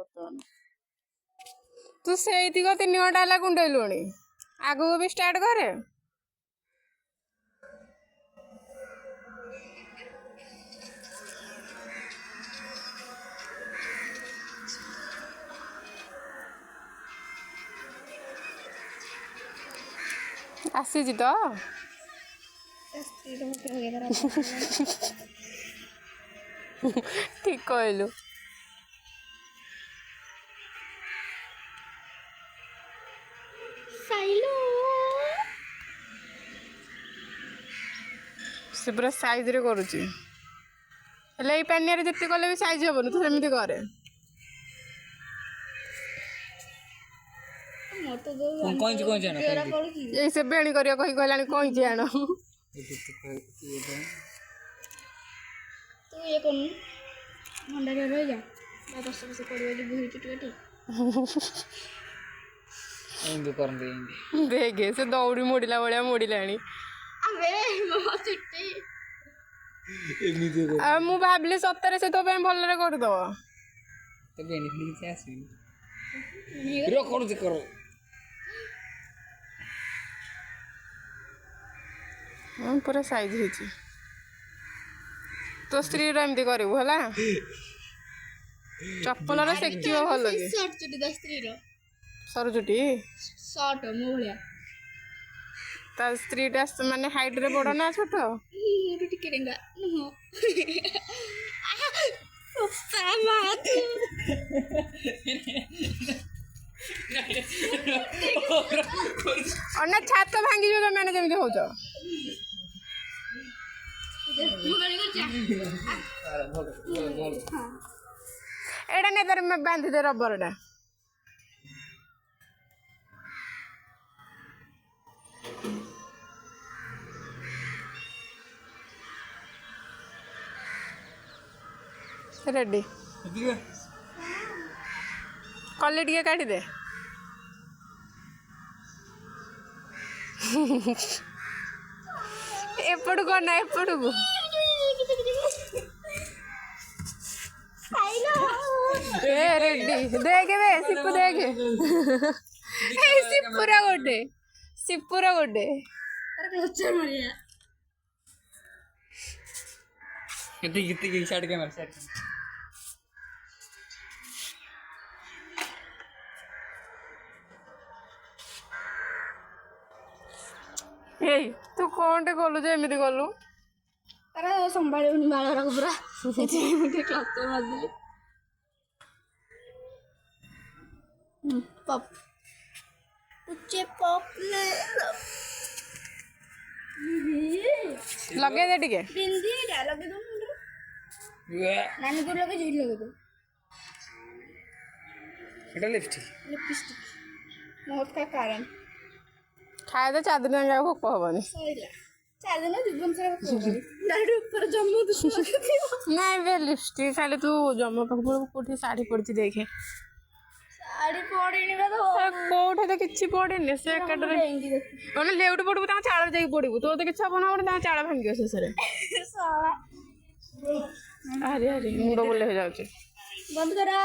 ବର୍ତ୍ତମାନ ତୁ ସେଇତିକ 3 ଘଣ୍ଟା ହେଲା କୁଣ୍ଡେଇଲୁଣି ଆଗକୁ ବି ଷ୍ଟାର୍ଟ କରେ ଆସିଛି ତ ଠିକ କହିଲୁ ସେ ପୁରା ସାଇଜରେ କରୁଛି ହେଲେ ଏଇ ପାନିଆରେ ଯେତେ କଲେ ବି ସାଇଜ ହବନି ତୁ ସେମିତି କରେ ଏଇ ସେ ବେଣୀ କରିବା କହି କହିଲାଣି କଇଁଚି ଆଣ ଦେଖେ ସେ ଦୌଡ଼ି ମୋଡ଼ିଲା ଭଳିଆ ମୋଡ଼ିଲାଣି ଆଉ ମୁଁ ଭାବିଲି ସତରେ ସେ ତୋ ପାଇଁ ଭଲରେ କରିଦବ ପୁରା ସାଇଜ ହେଇଛି ତୋ ସ୍ତ୍ରୀର ଏମିତି କରିବୁ ହେଲା ଚପଲର ସେକିବ ଭଲ କି ସରୁ ଚୁଟି ତା ସ୍ତ୍ରୀଟା ମାନେ ହାଇଟରେ ବଡ଼ ନା ଛୋଟ ଟିକେ ଡେଙ୍ଗା ଅନା ଛାତ ଭାଙ୍ଗିଯିବ ତମେ ଯେମିତି ହଉଛ ଏଇଟା ନେ ତାର ବାନ୍ଧିଦେ ରବରଟା ରେଡି କଲି ଟିକେ କାଟିଦେ ଏପଟକୁ ନା ଏପଟକୁ ରେଡି ଦେଖେ ବେ ସିପୁ ଦେଖେ ଏଇ ସିପୁରା ଗୋଟେ ଏଇ ତୁ କଣଟେ କଲୁ ଯେ ଏମିତି କଲୁ अरे संभाले बाल पूरा मुझे क्लास मारदी पॉप उच्चे पॉप लगे दे टिके बिंदी क्या लगे दो नानी को लगे जीट लगे दो এটা লিপস্টিক मौत का कारण खाए तो 4 दिन जाए भोक हबनी सहीला 4 दिन जीवन से डायरेक्ट ऊपर जम्मू दुश्मन नहीं बे लिपस्टिक खाली तू जम्मू पाखपुर कोठी साड़ी पड़ची देखे साड़ी पड़ेनी बे तो कोठे तो किछि पड़ेनी से एकटरे ओने लेउट पड़बू ता चाळ जाई पड़बू तो किछि हबना ओने ता चाळ भांगियो शेषरे साला अरे मुंड बोले हो जाउची बंद करा।